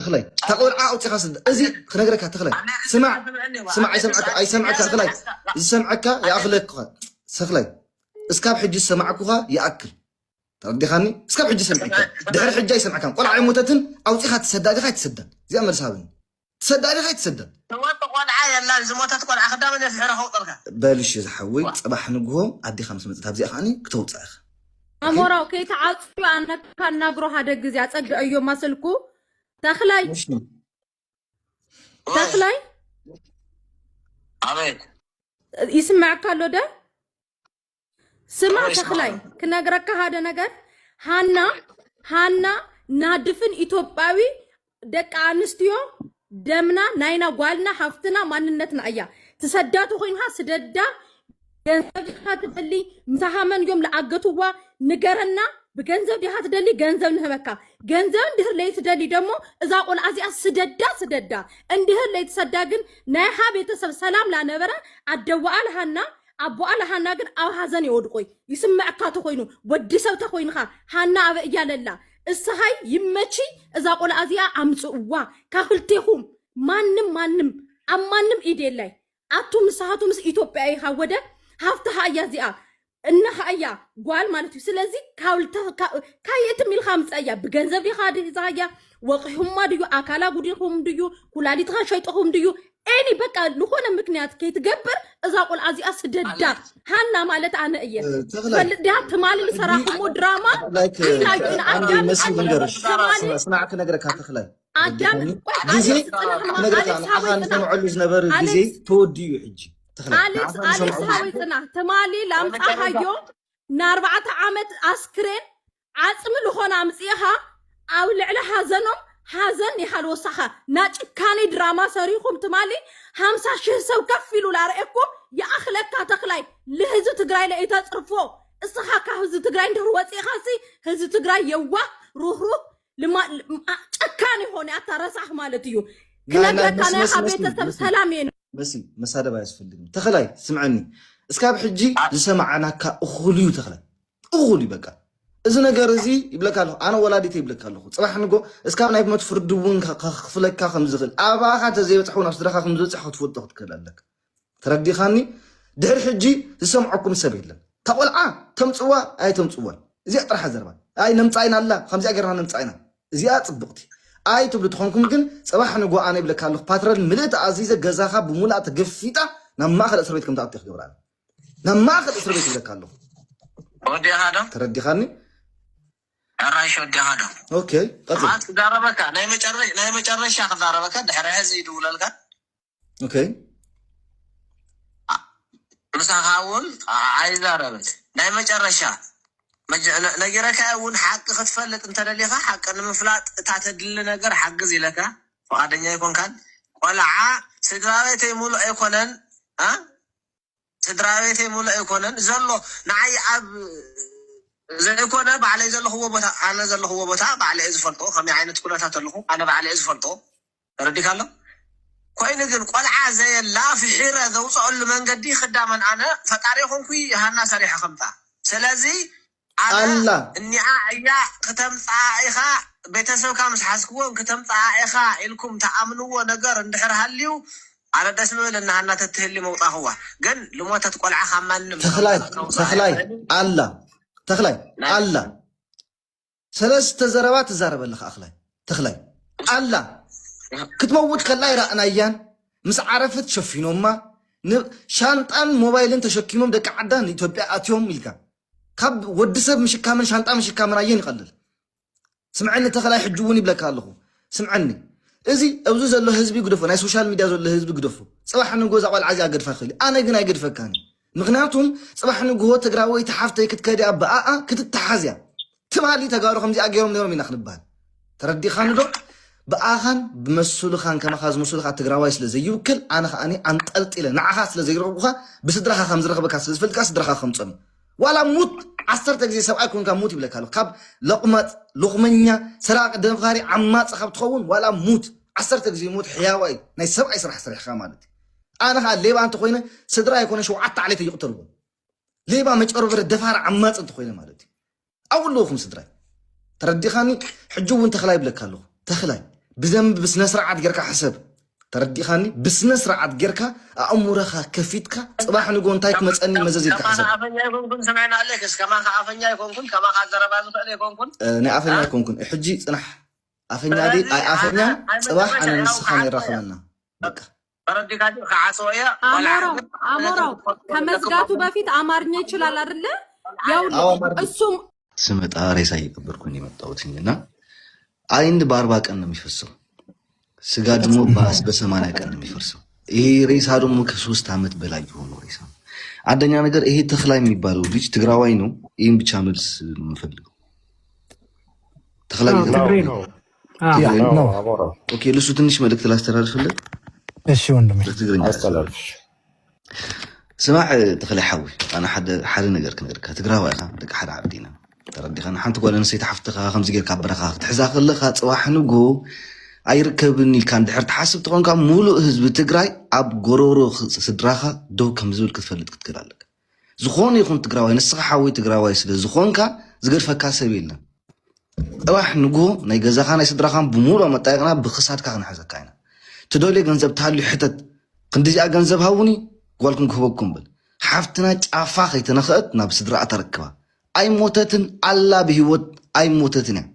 تخلي تقول عاوتي خاص ازي خنقرك تخلي سمع اي سمعك تخلي سمعك يا اخلك تخلي اسكاب حج سمعكوها ياكل تردي خاني اسكاب حج سمعك دحر حج يسمعك قول عيموتتن اوتي خا تسدد خا تسدد زي امر سابن تسدد خا تسدد توت قول يلا زموتت قول خدام نفحره خوطلك بالش يزحوي صباح نغهم ادي 500 تابزي خاني كتوصخ اموراو كي تعاطفي انا كنغرو هذا غزي اصد ايو مسلكو تخلاي تخلاي አቤት يسمعك له ده سمع تخلاي كنغرك هذا ነገር ሃና ናድፍን ኢትዮጵያዊ ደቃ አንስቲዮ ደምና ናይና ጓልና ሀፍትና ማንነትና አያ ተሰዳቱ ኮይንሃ ስደዳ ገንዘብ ካትደሊ ምሳሃመን ዮም ለአገቱዋ ንገረና በገንዘብ ዲሃ ትደሊ ገንዘብ ንህበካ ገንዘብ እንድህር ላይ ትደሊ ደግሞ እዛ ቆል አዚያ ስደዳ እንድህር ላይ ተሰዳ ግን ናይሃ ቤተሰብ ሰላም ላነበረ አደዋል ሃና አቦአል ሃና ግን አው ሐዘን ይወድቆይ ይስማዕካ ተኮይኑ ወዲ ሰብ ተኮይንኻ ሃና አበ እያለላ እስሃይ ይመቺ እዛ ቆል አዚያ አምጽዋ ካፍልቴኹም ማንም አማንም ኢዴላይ አቱም ሰሃቱም ኢትዮጵያዊ ሀወደ ሀፍተሃ ያዚአ እና ሀያ ጓል ማለት ነው ስለዚህ ካየት ሚል ኻምጻያ በገንዘብ ይኻድ ዛያ ወቅሁማ ድዩ አካላ ጉዲኹም ድዩ ኩላሊት ሸይጠኹም ድዩ ኤኒ በቃ ለሆነ ምክንያት ከይትገበር እዛ ቆል አዚያ ስደዳ ሃና ማለት አነ እየ ፈልዲያ ተማል ሰራኹም ድራማ ይላዩና አዳም መስንገርሽ ስናዕክ ነገርካ ተخላይ አዳም ጊዜ ነገርካ አኻን ተንዕሉ ዝነበር ጊዜ ተወዲዩ ሕጂ አሌክስ ሀዊጽና ተማሊ ላምጣ ሃዮ ና4 ዓመት አስክሬን ዓጽም ለሆነ አምጽኻ አው ልዕለ ሐዘን ይሐል ወሳኻ ናጭካኒ ድራማ ሰሪኹም ተማሊ 50,000 ሰው ከፍሉ ላርአኩም ያአኽለካ ተخላይ ለህዝብ ትግራይ ለኢተጽርፎ እስኻ ካህዝብ ትግራይ እንደሩ ወጽኻሲ ህዝብ ትግራይ የዋ ሩህሩህ ጨካኒ ሆነ አታረሳህ ማለት እዩ ክነግረካና ቤተሰብ ሰላም የነ بس مسادة يسفلني تخلاي سمعني اسكاب حجي لسمعناك اخوليو تخلاي اخولي بقى اذا نجر زي يبلكالو انا ولاديتي يبلكالو صباح نغو اسكاب نايب متفردون خفلك خمزخل اباخا تزي بتحون افسرخا خمزخ تفوتو تكلالك تردي خاني دحر حجي لسمعكم سبيل تقول تمصوا اي تمصوا زي طرح زربا اي نمصاينا الله خمزي اجرنا نمصاينا زي اصبقتي اي تبل تخونكم ግን صباح نغو انا يبلكالو باترن ملت عزيزه غزاخا بمولات غفيطا نماخل اسر بيت كمتا تخدورال نماخل اسر بيت يبلكالو ودي هذا تردي خاني عرايش ودي هذا اوكي قصد ما تداربك ناي مጨረሻ ተዳረበከ ድሕሪ ሕዚ ይድውለልካ اوكي مسخاون عايزاربت ناي مጨረሻ نجرك ون حق ختفلت انت دليخا حق نمفلاط تاتدل ነገር حقز ይለካ ፈቃደኛ ይኮን ካል ቆልዓ ስድራቤት ይሙሉ አይኮነን ስድራቤት ይሙሉ አይኮነን ዘሎ ናይ አብ ዘይኮነ ባዕለ ዘለኽዎ ቦታ አነ ዘለኽዎ ቦታ ባዕለ ዝፈልጦ ከመይ ዓይነት ኩነታት ኣለኹ አነ ባዕለ ዝፈልጦ ረዲካሎ ኮይኑ ግን ቆልዓ ዘየላ ፍሒረ ዘውፅአሉ መንገዲ خدامن አነ ፈጣሪ ኾንኩ ሃና ሰሪሐ ከምታ ስለዚ الله اني ايا كتمصايخ ቤተሰብ ካምስ ሓስክዎም ከተምጻኢኻ ኢልኩም ተኣምንዎ ነገር እንድሕር ሃልዩ አረ ደስ ምብልና ሃና ተትህሊ መውጣኽዋ ግን ልሞተት ቆልዓ ካማንም ተخላይ الله ተخላይ الله ሰለስተ ዘረባት ተዛረበልኻ አኽላይ ተخላይ الله ክትመውት ከላይ ራእናያን ምስ ዓረፈት ሸፊኖማ ሻንጣን ሞባይልን ተሸኪሞም ደቂ ዓዳን ኢትዮጵያ አትዮም ኢልካ كاب ودسب مشكامن شانطا مشكامن اين يقلل سمعني تخلاي حجوني يبلك الله سمعني ازي ابزو زلو حزبي غدفو ناي سوشال ميديا زلو حزبي غدفو صباح نغو زقال عزي اغدف خلي انا غنا يغدفكاني مغنياتهم صباح نغو تغراوي تحفتي كتكدي ابا كتتحازيا تمالي تغارو خمزي اغيرهم نيرم ينخلبان تردي خاندو باخان بمسلو خان كما خاز مسلو خا تغراوي سلازي يوكل انا خاني انطلطيله نعها سلازي يربوخا بسدرخا خمزرخبك سلازفلكا سدرخا خمصن ولا موت 10 ጊዜ ሰብአይ ኮንካ ሙት ይብለካሉ ካብ ለቁመኛ ስራቅ ደምኻሪ ዓማጽ ካብ ትኸውን ወላ ሙት 10 ጊዜ ሙት ሕያዋይ ናይ ሰብአይ ስራሕ ስራሕካ ማለት አነ ኻ ሌባ አንተ ኮይነ ስድራ ይኮነ ሸውዓተ ዓለተ ይቅተሉ ሌባ መጨረበረ ደፋር ዓማጽ እንተ ኮይነ ማለት አውሎኩም ስድራ ተረዲኻኒ ሕጁውን ተخላይ ይብለካሉ ተخላይ بذنب بسنا سرعات جركا حسب تردي خاني بسنا سرعات جركا أمورها كفيتك صباح نقول تايك مسألني مزازيك حسب كما يكون سمعنا عليك كما عفنيا يكون كما خزر بازو يكون أنا عفنيا يكون حجي صنح عفنيا دي عفنيا صباح أنا نسخاني رخمنا تردي كاتو خاصويا أمورو كمزقاتو بفيت أمارني يشلال أرلا ياو السوم سمت ريسا يكبركوني متاوتينا عند بارباك أنا ميفرسو سجاد مو باس بسمانة كأنا ميفرسو إيه ريسا دم كسوس تعمت بلاي هون ريسا عندنا نقدر إيه تخلاي ميبالو بيج تقراوينو إيه بتشاملس مفلقو تخلاي تقرينو أوكي لسه تنش ملك ثلاث ترى فلك إيش وندمي سماع تخلي حوي أنا حد نقدر تقراوي أنا دك حد عبدينا تردي خنا حنت قول نسيت حفتها 5 جير كبرها تحزاق لها صباح نجو أيركبني كان دحر تحسب تكون كان مولو حزب تجراي أب غرورو صدرها دو كم زول كتفلت كتكلالك زخون يكون تجراوي نسخ حوي تجراوي سد زخون كا زغر فكا سبيلنا صباح نجو نيجزا خان صدرها بمولو متايقنا بخسات كان حزكاينا تدولي جنزب تحلي حتت قندجا جنزب هاوني قولكم كوبكم بل حفتنا عفاخي تنخت ناب صدرها تركبها أي موتتن الله بهوت أي موتتن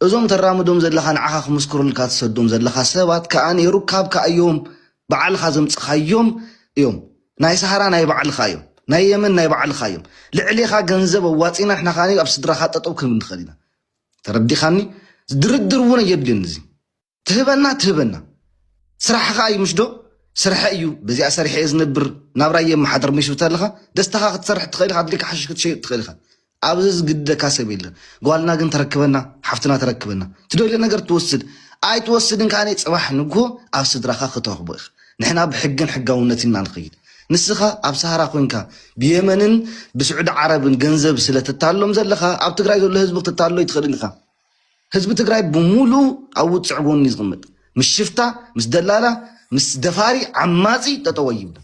إذا ترامدهم زد لخان عخ مسكر الكات صدهم زد لخا سبات كأني ركاب كأيوم بعل خازم خيوم يوم ناي سهرة ناي بعل خايم ناي يمن ناي بعل خايم لعلي خا جنزب واتينا إحنا خاني أبصدر خات أطوك من خلينا تردي خاني دردرونا يبدين زي تهبنا سرح خاي مش دو سرح أيو بزي أسرح إذن نابراي محضر مش بتالخا دستها تسرح تخيل خد لك حشك شيء تخيلها أبز قد كاسبيل قالنا جن تركبنا حفتنا تركبنا تدوي لنا قر توسد أي توسد إن كانت صباح نجو أبصد رخا خطوه بخ نحنا بحجن حجة ونتنا نخيل نسخة أبصهرا خوينكا بيمنن بسعود عرب جنزب سلة التعلم زلخا أب تقرأي له حزب التعلم يدخل لخا حزب تقرأي بمولو أو تصعبون نزغمت مش شفتا مش دلالة مش دفاري عمازي تتويبنا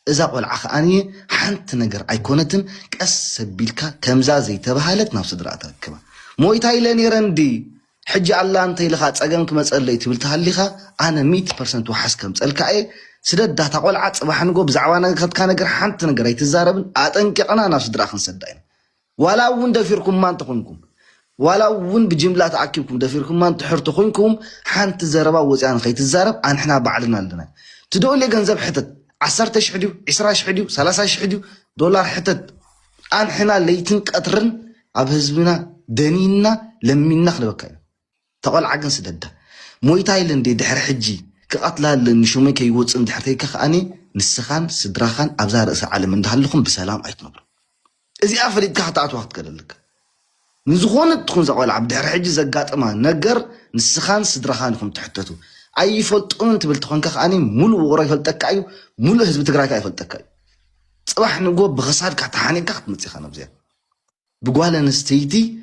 إذا قول عخانية حنت نجر أيقونتن كأس بيلكا كمزازي تبهالت نفس دراتك كمان موي تايلاني رندي حجي الله أنت يلخات أجمك مسألة تبلتها لخا أنا 100% وحس كم مسألة كأي سدد ده تقول عت بحنجو بزعوانا قد كان نجر حنت نجر يتزارب أتنك أنا نفس دراخن صدقين ولا ون دفيركم ما تخونكم ولا ون بجملة تعكبكم دفيركم ما تحرت خونكم حنت زربا وزعان خيت الزرب أن إحنا بعلنا لنا تدول لي جنزب حتت 10 شحديو 20 شحديو 30 شحديو دولار حتت أن إحنا ليتن قطرن أب حزبنا دنينا لمينا خلبكاين تقول عقن سدده موي تايلاند دحر حجي كقتلها لنشومي كيوص اند حرتي كخاني نسخان سدراخان ابزا رأس عالم اندهلكم بسلام ايتنبر ازي افريد كحطات وقت كدلك نزخونه تكون زقول عبد دحر حجي زقاطما نجر نسخان سدراخانكم تحتتو اي فلطون تبل تكون كخاني مولو وراي فلطكايو مولو حزب تግራይ كايفلطكاي صباح نغو بخساد كحتحاني كخت مصيخنا بزيا بقواله نستيتي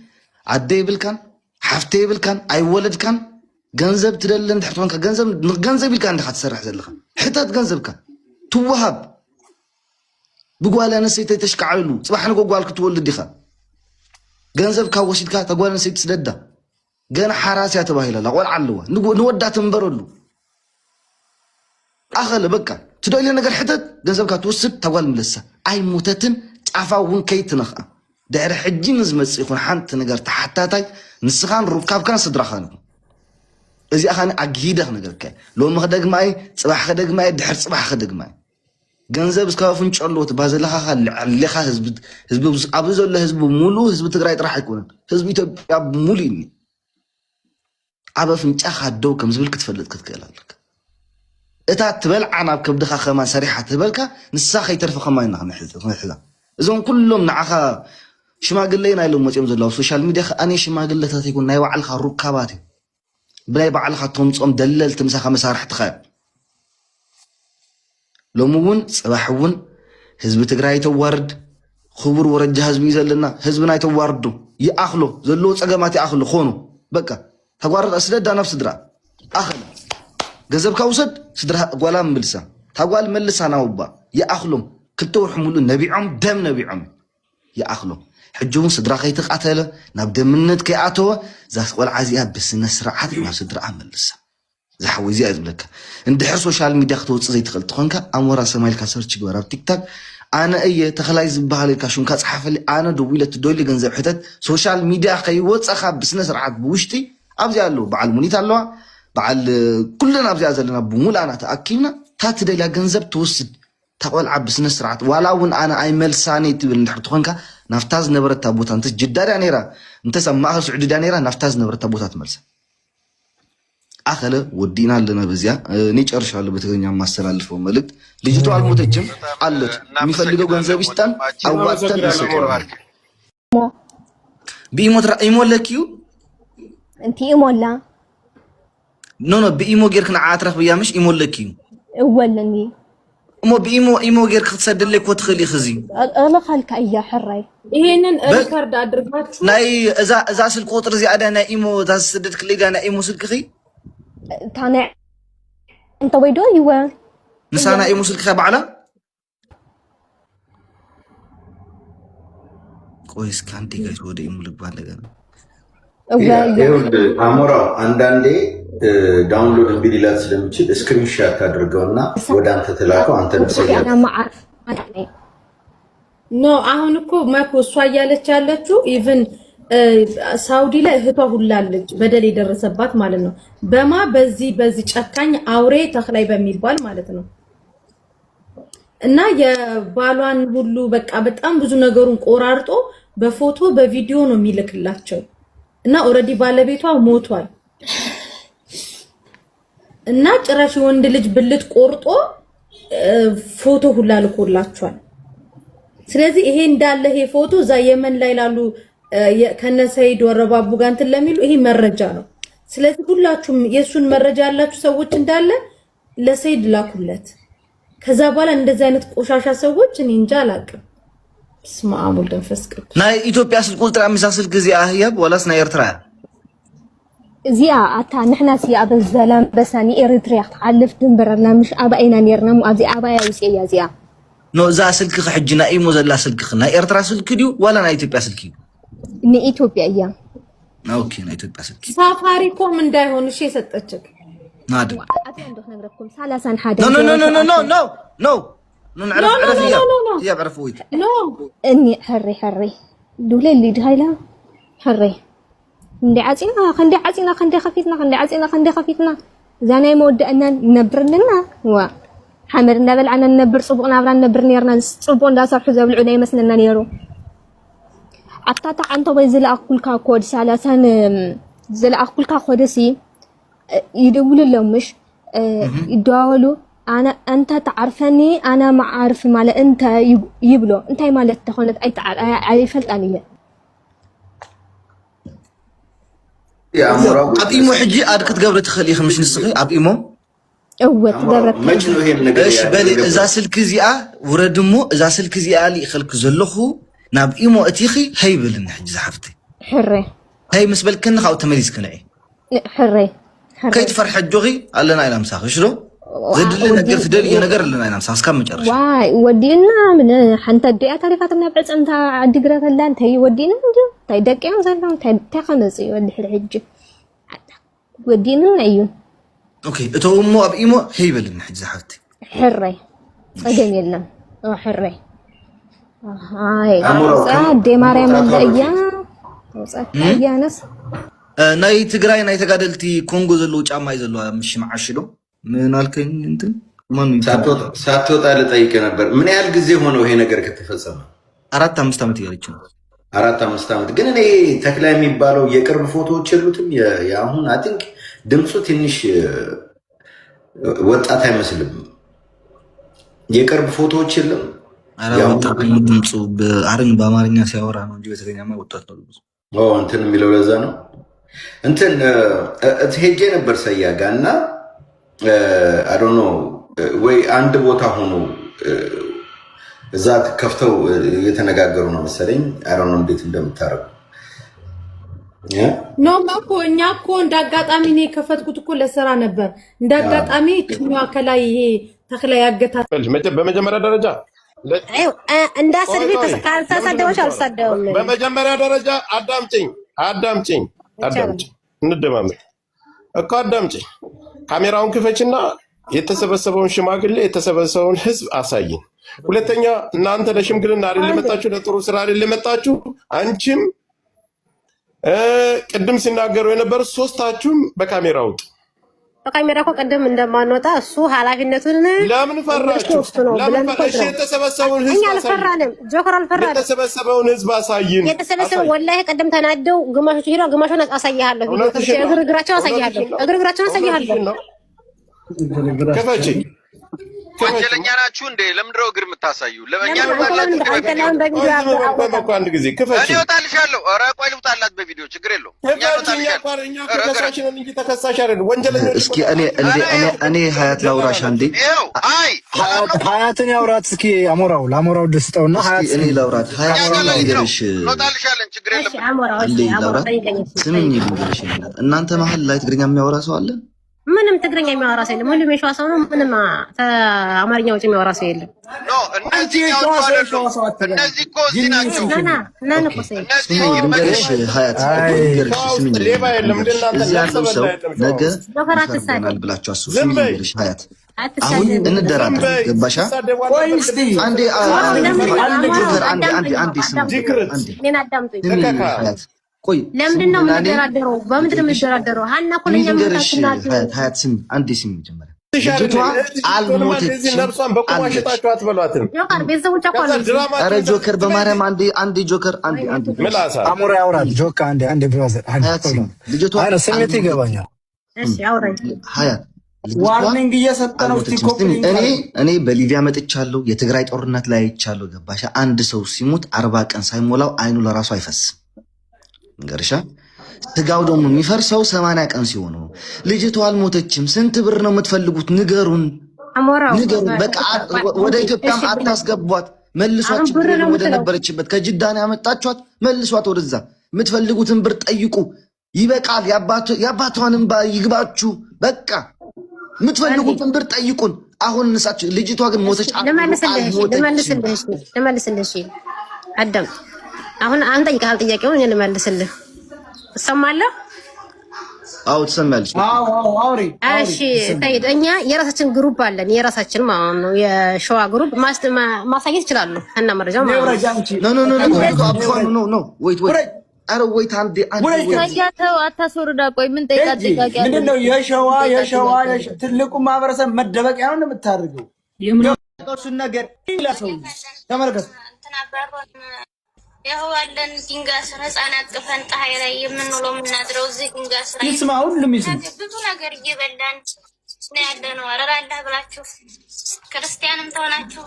عدي بالكان حفتي بالكان اي ولد كان ገንዘብ ትደለን ተحتون ገንዘብ ይልካ እንደ ከተሰርሕ ዘለኻ ሕታት ገንዘብካ ትወሃብ ብጓል ኣንስተይቲ ተሽከዓሉ ጽባሕ ንጎጓል ክትወልድ ዲኻ ገንዘብካ ወሲድካ ተጓል ኣንስተይቲ ስደዳ ገና ሓራስያ ተባሂላ ቆልዓ ኣለዋ ንወዳ ትንበረሉ ኣኸለ በቃ ትደለ ነገር ሕታት ገንዘብካ ትወስድ ተጓል ምለሳ ኣይ ሞተትን ጫፋውን ከይትነኻ ድሕሪ ሕጂ ንዝመጽ ይኹን ሓንቲ ነገር ተሓታታይ ንስኻን ሩካብካን ስድራኻን إذا أخاني أجهيدك نقولك لو ما خدك معي صباح خدك معي دحر صباح خدك معي جنزب سكافون إن شاء الله تبازلها اللي خا حزب أبوز ولا حزب مولو حزب تقرأ راح يكون حزب يتبع موليني أبى فنش أخذ دو كم زبل كتفلت كتكلالك إذا تبل أنا بكبدخ خما سريحة تبلك نسخة يترفع خما ينها نحلا إذا كلهم نعخا شما قل لي نايلو ما تيمز الله سوشيال ميديا أنا شما قل لي تكون نايو على الركابات بلاي بعلها تومصم دلل تمسخه مسارح تخيل لومون صباحون حزب تግራይ ተዋርድ خبر ورج حزب يزلنا حزبنا يتواردو ياخلو زلو صገማት ياخلو ኾኑ በቃ ተጓረድ አስደዳ ነፍስ ድራ አخل ገንዘብካ ውሰድ ስድራ ጓላም ምልሳ ታጓል መልሳ ናውባ ياخلو ክልተ ወርሕ ሙሉ ነቢዖም ደም ነቢዖም ياخلو حجون صدرا خيتقاتل ناب دمنت كياتو زاس والعزيا بسنه سرعات ما صدرا ملسا زحوي زي ازبلك اندحر سوشيال ميديا خطوص زي تخلط خونكا امورا سمايلكا سيرش غبر تيك توك انا اي تخلاي زبحال كاشونكا صحافلي انا دويله تدولي غنزب حتت سوشيال ميديا خيوصخا بسنه سرعات بوشتي ابزي الله بعل مونيت الله بعل كلنا ابزي ازلنا بمول انا تاكلنا تات ديلا غنزب توسد تقول عب بسنه سرعات ولاون انا اي ملساني تبل نحط خونكا نفتاز نبرت تابوت انت جداري انيرا انت سماخ سعودي انيرا نفتاز نبرت تابوتات ملس اخله ودينا لنا بزيا ني ጨርሻለሁ በትግርኛ ማስተላልፈው መልእክት ልጅቷ አልሞተችም አለች የሚፈልገው ገንዘብ ይስጣን አዋጣን ይሰጣል ቢሞትራ ይሞለኪው እንት ይሞላ ኖ ቢሞ ጌርክና አትረፍ በያምሽ ይሞለኪው እወለኒ ሞ ቢሞ ጌርክ ተሰደለይ ኮ ትخلي خزي አላ خالك እያ حራይ ይሄንን ሪከርድ አድርጋችሁ ናይ እዛ ስልክ ቁጥር ዚያዳ ናይ ኢሞ ታስደድክ ለጋ ናይ ኢሞ ስልክኺ ታና انت ويدو يوا نسانا اي مسلك بعلا كويس كان ديغاز ودي يملك بالغنا አሞራ አንዳንዴ ዳውንሎድ እንዲላት ስለምችል ስክሪንሾት አድርገውና ወደ አንተ ተላከው አንተ መስያለህ انا ما اعرف ኖ አሁን እኮ ማኮ እሷ ያለች ያለችው ኢቭን ሳውዲ ላይ እህቷ ሁላለች በደል የደረሰባት ማለት ነው በማ በዚህ ጨካኝ አውሬ ተክላይ በሚባል ማለት ነው እና የባሏን ሁሉ በቃ በጣም ብዙ ነገሩን ቆራርጦ በፎቶ በቪዲዮ ነው የሚልክላቸው እና ኦሬዲ ባለቤቷ ሞቷል እና ጭራሽ ወንድ ልጅ ብልት ቆርጦ ፎቶ ሁላ ልኮላቸዋል ስለዚህ ይሄ እንዳለ ይሄ ፎቶ ዛ የመን ላይ ላሉ ከነሰይድ ወረባቡ ጋር እንትን ለሚሉ ይሄ መረጃ ነው ስለዚህ ሁላችሁም የሱን መረጃ ያላችሁ ሰዎች እንዳለ ለሰይድ ላኩለት ከዛ በኋላ እንደዚህ አይነት ቆሻሻ ሰዎች እኔ እንጃ አላቅም ስማ አሙል ደንፈስክ ናይ ኢትዮጵያ ስልክ ቁጥር አምሳስል ጊዜ አህያብ ወላስ ናይ ኤርትራ እዚያ አታ ንሕና ሲያ በዘላም በሳኒ ኤርትራ ተዓልፍ ድንበርና ምሽ አባይና ነርና አዚ አባያ ውጽያ እዚያ ኖ ዛ ስልክ ሕጅና ኢሞ ዘላ ስልክ ናይ ኤርትራ ስልክ ዲዩ ወላ ናይ ኢትዮጵያ ስልክ ኢትዮጵያ እያ ኦኬ ናይ ኢትዮጵያ ስልክ ሳፋሪኮም እንዳይሆን እሺ የሰጠችክ ናድ አትንደህ ነግረኩም 30 ሐደ ኖ نعرف يا بعرفوي نو اني حري دولي دهايلا حري عندي عزينا خندي خفيتنا زاناي مودأنا نبر لنا هو حمرنا بلعنا نبر صبغنا برا نبر نيرنا صبون دا صرح زبل عدي مسننا نيرو عطاتا انت ويزل اكلكا كود سالسان زل اكلكا خودسي يدول لهم مش يداولو انت تعرفني انا ما عارف مال انت يبلو انت مالت تخونت اي فلطانيه يا امورا ابيمو حجي ادك تقبر تخلي خمس نسخي ابيمو اوت قبرت مجنو هي النجاح ايش بالي اذا سلك زيا وردمو اذا سلك زيا لي خلك زلخو ناب ايمو اتيخي هيبل نحج زحفتي حري هي مسبل كن خاو تمريز كنعي حري كيت فرح جوغي قالنا الى مساخ شنو زدلي نجر تدلي نجر لنا انا مساخ كم مجرش واي ودينا من حنت دقه تعرفات نبعص انت عدغرات لا انت ودينا انت تاي دقيام زلهم تاي خمسي ودي الحج ودينا ايون اوكي اتو مو ابيمو هيبل نحج زحفتي حري اجن يلنا حري هاي دي مريم الايام يا ناس ناي تግራይ ናይ ተጋደልቲ ኮንጎ ዘሎ ጫማ ይዘሎ ምሽ ማዓሽዶ ምን አልከኝ እንትን ማን ሳትወጣ ልጠይቅ ነበር ምን ያህል ጊዜ ሆነው ይሄ ነገር ከተፈጸመ 4-5 ዓመት ያለች ነው 4-5 ዓመት ግን እኔ ተክላ የሚባለው የቅርብ ፎቶዎች የሉትም ያሁን አይ ቲንክ ድምጹ ትንሽ ወጣት አይመስልም የቅርብ ፎቶዎች የለም ያው ድምጹ በአረኝ በአማርኛ ሲያወራ ነው እንጂ በትግርኛማ ወጣት ነው እንትን የሚለው ለዛ ነው እንትን ሄጄ ነበር ሰያጋና I don't know ወይ አንድ ቦታ ሆኖ እዛ ከፍተው እየተነጋገሩ ነው መሰለኝ I don't know እንዴት እንደምታረጉ ኖ ማኮ እኛ እኮ እንዳጋጣሚ ነው የከፈትኩት እኮ ለስራ ነበር እንዳጋጣሚ ትኛው ከላይ ይሄ ተክላ ያገታ በመጀመሪያ ደረጃ እንዳስር ቤት ካልተሳደበሽ አልሳደብም። በመጀመሪያ ደረጃ አዳምጪኝ እንደማመጥ እኮ አዳምጪኝ። ካሜራውን ክፈችና የተሰበሰበውን ሽማግሌ የተሰበሰበውን ህዝብ አሳይን። ሁለተኛ እናንተ ለሽምግልና አይደል ለመጣችሁ፣ ለጥሩ ስራ አይደል ለመጣችሁ። አንቺም ቅድም ሲናገሩ የነበሩ ሶስታችሁም በካሜራ ውጥ በካሜራ እኮ ቅድም እንደማንወጣ እሱ ኃላፊነቱን ለምን ፈራችሁ? የተሰበሰበውን ህዝብ አልፈራንም። ጆከር አልፈራንም። የተሰበሰበውን ህዝብ አሳይን። የተሰበሰበው ወላሂ ቅድም ተናደው ግማሾቹ ሄደው ግማሾቹን አሳይሃለሁ። እግርግራቸውን አሳይሃለሁ። ከፈቺ ወንጀለኛ ናችሁ እንዴ? ለምንድነው እግር የምታሳዩ? ለኛ ነው ማለት አንድ ጊዜ ክፈቺ። እኔ እወጣልሻለሁ። ኧረ ቆይ ልውጣላት በቪዲዮ ችግር የለውም። እስኪ እኔ ሀያት ላውራሽ አንዴ። ሀያትን ያውራት እስኪ። ለአሞራው ደስጠውና ሀያት እኔ ላውራት። ሀያት ልንገርሽ፣ እንወጣልሻለን ችግር የለም። ላውራት ስምኝ ልንገርሽ። እናንተ መሀል ላይ ትግርኛ የሚያወራ ሰው አለ? ምንም ትግርኛ የሚያወራ ሰው የለም። ሁሉም የሸዋ ሰው ነው። ምንም አማርኛ ውጭ የሚያወራ ሰው የለም። እነዚህ እኮ እዚህ ናቸው። ልንገርሽ ሀያት ስምኝ፣ እዚህ ያለው ሰው ነገ ይፈርደናል ብላችሁ አስቡ። ስምኝ ልንገርሽ ሀያት፣ አሁን እንደራደር። ገባሻ? አንዴ ሀያት ቆይ ለምንድን ነው የምንደራደረው? በምንድን ነው የምንደራደረው? ሀና እኮ ለኛ ሀያት ስም አንዴ ስም መጀመሪያ ልጅቷ አልሞተችም። ኧረ ጆከር በማርያም አንዴ ጆከር አንዴ አሞራ ያውራል። ጆከር አንዴ ብራዘር ልጅቷ ስሜት ይገባኛል። እሺ አውራኝ ሀያት ዋርኒንግ እየሰጠ ነው። እኔ በሊቢያ መጥቻለሁ። የትግራይ ጦርነት ላይ አይቻለሁ። ገባሻ? አንድ ሰው ሲሞት 40 ቀን ሳይሞላው አይኑ ለራሱ አይፈስም። ገርሻ ስጋው ደግሞ የሚፈርሰው 80 ቀን ሲሆን ነው። ልጅቷ አልሞተችም። ስንት ብር ነው የምትፈልጉት? ንገሩን። በቃ ወደ ኢትዮጵያም አታስገቧት። መልሷት፣ ችግር ወደ ነበረችበት ከጅዳን ያመጣቿት መልሷት ወደዛ። የምትፈልጉትን ብር ጠይቁ። ይበቃል። የአባቷን እንባ ይግባችሁ። በቃ የምትፈልጉትን ብር ጠይቁን። አሁን እንሳችሁ። ልጅቷ ግን ሞተች። ልመልስልሽ አዳም አሁን አንተ ይቃል ጥያቄውን እኔ ልመልስልህ። ትሰማለህ? አዎ ትሰማለች። አውሪ። እሺ ታይድ እኛ የራሳችን ግሩፕ አለን። የራሳችን ማለት ነው የሸዋ ግሩፕ ማሳየት ይችላል እና መረጃ ማለት ነው። ኖ ወይት አረ ወይት አንዴ ታያተው አታስወርዳ። ቆይ ምን ጠይቃት ጥያቄ አለ? ምንድነው የሸዋ ትልቁ ማህበረሰብ መደበቂያ ነው የምታደርገው? የምታውቁትን ነገር ይላሰው ተመልከቱ። ያው አለን ድንጋይ ስር ህፃናት ቅፈን ፀሐይ ላይ የምንውለው የምናድረው እዚህ ድንጋይ ስር ይስማ ሁሉም ይስማ። ብዙ ነገር እየበላን ነው ያለነው። አረራላ ብላችሁ ክርስቲያንም ተሆናችሁ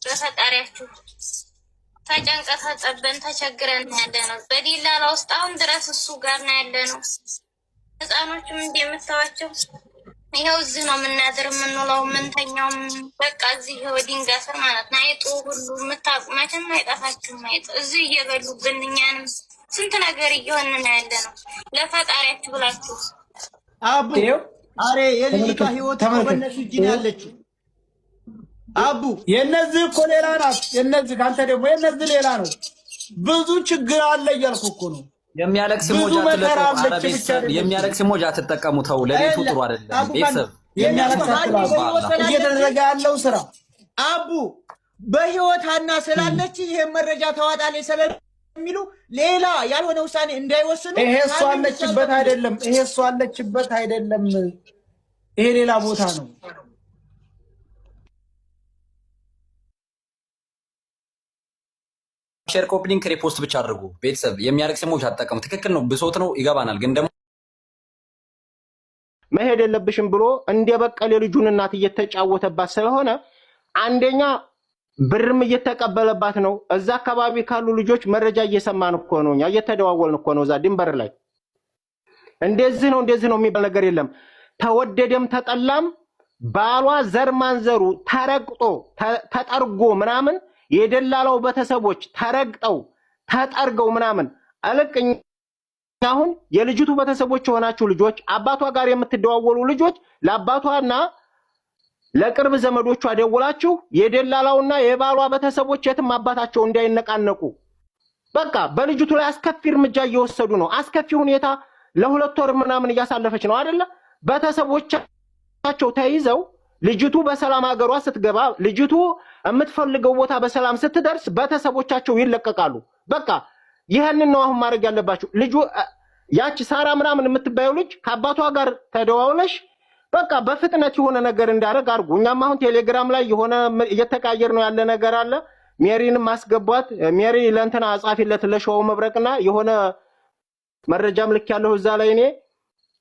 በፈጣሪያችሁ ተጨንቀን ተጠበን ተቸግረን ነው ያለነው። በዲላላ ውስጥ አሁን ድረስ እሱ ጋር ነው ያለነው። ህፃኖችም እንደምታዋቸው ይኸው እዚህ ነው የምናድር የምንውለው የምንተኛው። በቃ እዚህ ድንጋይ ስር ማለት ነው። አይጡ ሁሉ የምታውቁ መቼም አይጠፋችሁም። አይጥ እዚህ እየበሉብን እኛንም ስንት ነገር እየሆን ነው ያለ ነው። ለፈጣሪያችሁ ብላችሁ አቡ አሬ የልጅቷ ህይወት በእነሱ እጅ ነው ያለችው። አቡ የነዚህ እኮ ሌላ ናት። የነዚህ ካንተ ደግሞ የነዚህ ሌላ ነው። ብዙ ችግር አለ እያልኩ እኮ ነው። የሚያለቅስ ሞጃ አትጠቀሙ። ተው፣ ለቤቱ ጥሩ አይደለም። ቤተሰብ እየተደረገ ያለው ስራ አቡ በህይወት ሀና ስላለች ይሄ መረጃ ታዋጣለች ስለሚሉ ሌላ ያልሆነ ውሳኔ እንዳይወስኑ። ይሄ እሷ አለችበት አይደለም። ይሄ ሌላ ቦታ ነው። ሼር ኮፒ ሊንክ ሪፖስት ብቻ አድርጉ። ቤተሰብ የሚያለቅስ ሞጅ አትጠቀሙ። ትክክል ነው፣ ብሶት ነው፣ ይገባናል። ግን ደግሞ መሄድ የለብሽም ብሎ እንደበቀለ ልጁን እናት እየተጫወተባት ስለሆነ አንደኛ ብርም እየተቀበለባት ነው። እዛ አካባቢ ካሉ ልጆች መረጃ እየሰማን እኮ ነው፣ እኛ እየተደዋወልን እኮ ነው። እዛ ድንበር ላይ እንደዚህ ነው የሚባል ነገር የለም። ተወደደም ተጠላም ባሏ ዘር ማንዘሩ ተረግጦ ተጠርጎ ምናምን የደላላው ቤተሰቦች ተረግጠው ተጠርገው ምናምን አለቅኝ። አሁን የልጅቱ ቤተሰቦች የሆናችሁ ልጆች አባቷ ጋር የምትደዋወሉ ልጆች ለአባቷና ለቅርብ ዘመዶቿ ደውላችሁ የደላላውና የባሏ ቤተሰቦች የትም አባታቸው እንዳይነቃነቁ በቃ በልጅቱ ላይ አስከፊ እርምጃ እየወሰዱ ነው። አስከፊ ሁኔታ ለሁለት ወር ምናምን እያሳለፈች ነው አይደለ? ቤተሰቦቻቸው ተይዘው ልጅቱ በሰላም ሀገሯ ስትገባ ልጅቱ የምትፈልገው ቦታ በሰላም ስትደርስ ቤተሰቦቻቸው ይለቀቃሉ። በቃ ይሄንን ነው አሁን ማድረግ ያለባችሁ። ልጁ ያቺ ሳራ ምናምን የምትባየው ልጅ ከአባቷ ጋር ተደዋውለሽ በቃ በፍጥነት የሆነ ነገር እንዳደረግ አድርጉ። እኛም አሁን ቴሌግራም ላይ የሆነ እየተቃየር ነው ያለ ነገር አለ። ሜሪንም ማስገቧት። ሜሪ ለእንትና ጻፊለት ለሸዋው መብረቅና የሆነ መረጃም ልክ ያለው እዛ ላይ እኔ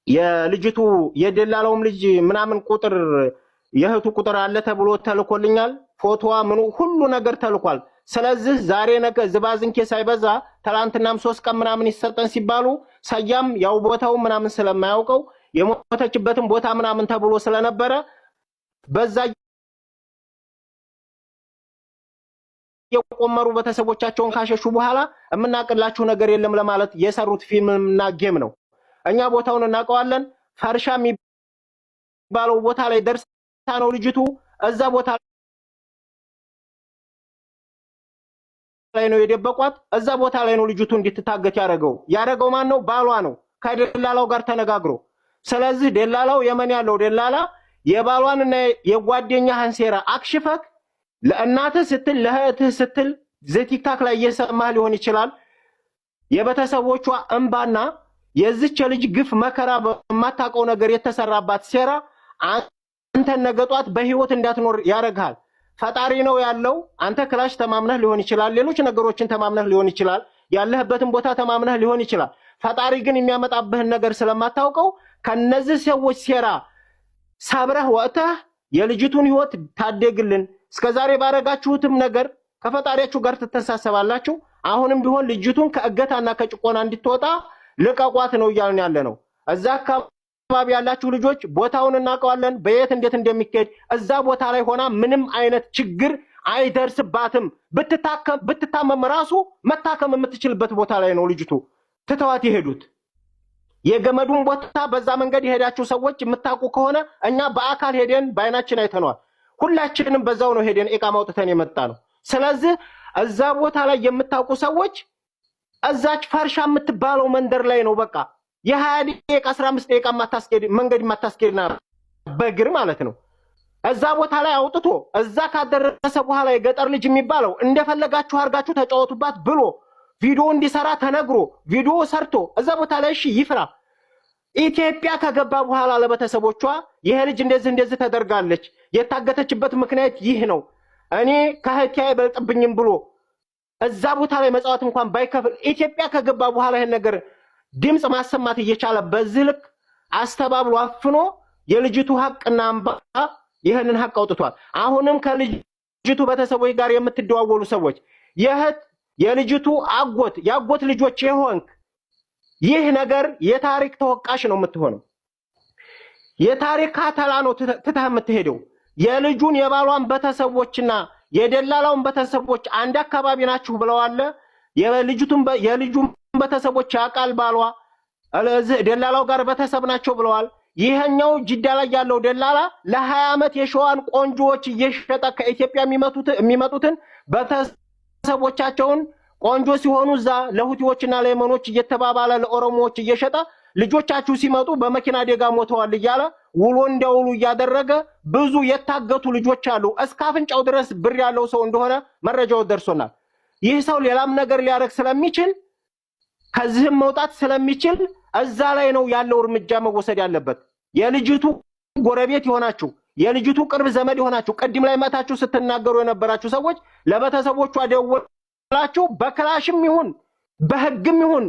የልጅቱ የደላላውም ልጅ ምናምን ቁጥር የእህቱ ቁጥር አለ ተብሎ ተልኮልኛል። ፎቶዋ ምኑ ሁሉ ነገር ተልኳል። ስለዚህ ዛሬ ነገ ዝባዝንኬ ሳይበዛ ትላንትናም 3 ቀን ምናምን ይሰጠን ሲባሉ ሰያም ያው ቦታው ምናምን ስለማያውቀው የሞተችበትን ቦታ ምናምን ተብሎ ስለነበረ በዛ የቆመሩ ቤተሰቦቻቸውን ካሸሹ በኋላ እምናቀላችሁ ነገር የለም ለማለት የሰሩት ፊልምና ጌም ነው። እኛ ቦታውን እናውቀዋለን። ፈርሻ የሚባለው ቦታ ላይ ደርሳ ነው ልጅቱ እዛ ቦታ ላይ ነው የደበቋት። እዛ ቦታ ላይ ነው ልጅቱ እንድትታገት ያደረገው ማን ነው? ባሏ ነው ከደላላው ጋር ተነጋግሮ። ስለዚህ ደላላው የመን ያለው ደላላ የባሏንና የጓደኛህን ሴራ አክሽፈክ ለእናትህ ስትል ለእህትህ ስትል ቲክታክ ላይ እየሰማህ ሊሆን ይችላል። የቤተሰቦቿ እንባና የዚች ልጅ ግፍ መከራ በማታውቀው ነገር የተሰራባት ሴራ አንተን ነገጧት በህይወት እንዳትኖር ያረጋል። ፈጣሪ ነው ያለው። አንተ ክላሽ ተማምነህ ሊሆን ይችላል፣ ሌሎች ነገሮችን ተማምነህ ሊሆን ይችላል፣ ያለህበትን ቦታ ተማምነህ ሊሆን ይችላል። ፈጣሪ ግን የሚያመጣብህን ነገር ስለማታውቀው ከነዚህ ሰዎች ሴራ ሰብረህ ወጥተህ የልጅቱን ህይወት ታደግልን። እስከዛሬ ባረጋችሁትም ነገር ከፈጣሪያችሁ ጋር ትተሳሰባላችሁ። አሁንም ቢሆን ልጅቱን ከእገታና ከጭቆና እንድትወጣ ልቀቋት ነው እያልን ያለ ነው። እዛ አካባቢ ያላችሁ ልጆች ቦታውን እናውቀዋለን፣ በየት እንዴት እንደሚካሄድ። እዛ ቦታ ላይ ሆና ምንም አይነት ችግር አይደርስባትም። ብትታመም ራሱ መታከም የምትችልበት ቦታ ላይ ነው ልጅቱ ትተዋት የሄዱት። የገመዱን ቦታ በዛ መንገድ የሄዳችሁ ሰዎች የምታውቁ ከሆነ እኛ በአካል ሄደን በአይናችን አይተነዋል። ሁላችንም በዛው ነው ሄደን ኢቃማ አውጥተን የመጣ ነው። ስለዚህ እዛ ቦታ ላይ የምታውቁ ሰዎች እዛች ፈርሻ የምትባለው መንደር ላይ ነው በቃ የ20 ደቂቃ 15 ደቂቃ ማታስኬድ መንገድ ማታስኬድና በእግር ማለት ነው። እዛ ቦታ ላይ አውጥቶ እዛ ካደረሰ በኋላ የገጠር ልጅ የሚባለው እንደፈለጋችሁ አርጋችሁ ተጫወቱባት ብሎ ቪዲዮ እንዲሰራ ተነግሮ ቪዲዮ ሰርቶ እዛ ቦታ ላይ እሺ ይፍራ። ኢትዮጵያ ከገባ በኋላ ለቤተሰቦቿ ይሄ ልጅ እንደዚህ ተደርጋለች፣ የታገተችበት ምክንያት ይህ ነው፣ እኔ ከህቴ አይበልጥብኝም ብሎ እዛ ቦታ ላይ መጻወት እንኳን ባይከፍል ኢትዮጵያ ከገባ በኋላ ይሄን ነገር ድምጽ ማሰማት እየቻለ በዚህ ልክ አስተባብሎ አፍኖ የልጅቱ ሐቅና እንባ ይሄንን ሐቅ አውጥቷል። አሁንም ከልጅቱ ቤተሰቦች ጋር የምትደዋወሉ ሰዎች የልጅቱ ያጎት ልጆች የሆንክ ይህ ነገር የታሪክ ተወቃሽ ነው የምትሆነው። የታሪክ ካተላ ነው ትተህ የምትሄደው። የልጁን የባሏን ቤተሰቦችና የደላላውን ቤተሰቦች አንድ አካባቢ ናችሁ ብለዋል። የልጁን ቤተሰቦች ያቃል ባሏ ደላላው ጋር ቤተሰብ ናቸው ብለዋል። ይሄኛው ጅዳ ላይ ያለው ደላላ ለ20 ዓመት የሸዋን ቆንጆዎች እየሸጠ ከኢትዮጵያ የሚመጡትን ቤተሰቦቻቸውን ቆንጆ ሲሆኑ እዛ ለሁቲዎችና ለየመኖች እየተባባለ ለኦሮሞዎች እየሸጠ ልጆቻችሁ ሲመጡ በመኪና አደጋ ሞተዋል እያለ ውሎ እንዳውሉ እያደረገ ብዙ የታገቱ ልጆች አሉ። እስከ አፍንጫው ድረስ ብር ያለው ሰው እንደሆነ መረጃው ደርሶናል። ይህ ሰው ሌላም ነገር ሊያረግ ስለሚችል ከዚህም መውጣት ስለሚችል እዛ ላይ ነው ያለው እርምጃ መወሰድ ያለበት። የልጅቱ ጎረቤት ይሆናችሁ የልጅቱ ቅርብ ዘመድ ይሆናችሁ ቅድም ላይ መታችሁ ስትናገሩ የነበራችሁ ሰዎች ለቤተሰቦቿ ደውላችሁ በክላሽም ይሁን በህግም ይሁን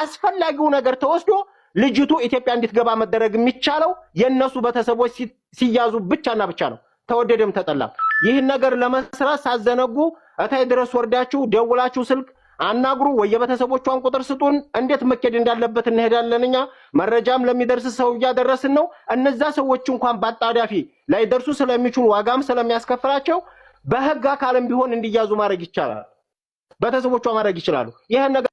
አስፈላጊው ነገር ተወስዶ ልጅቱ ኢትዮጵያ እንድትገባ መደረግ የሚቻለው የነሱ ቤተሰቦች ሲያዙ ብቻና ብቻ ነው፣ ተወደደም ተጠላም። ይህን ነገር ለመስራት ሳዘነጉ እታይ ድረስ ወርዳችሁ ደውላችሁ ስልክ አናግሩ፣ ወይ የቤተሰቦቿን ቁጥር ስጡን፣ እንዴት መከድ እንዳለበት እንሄዳለን። እኛ መረጃም ለሚደርስ ሰው እያደረስን ነው። እነዛ ሰዎች እንኳን ባጣዳፊ ላይ ደርሱ ስለሚችሉ ዋጋም ስለሚያስከፍላቸው በህግ አካልም ቢሆን እንዲያዙ ማድረግ ይቻላል። ቤተሰቦቿ ማድረግ ይችላሉ። ይሄን ነገር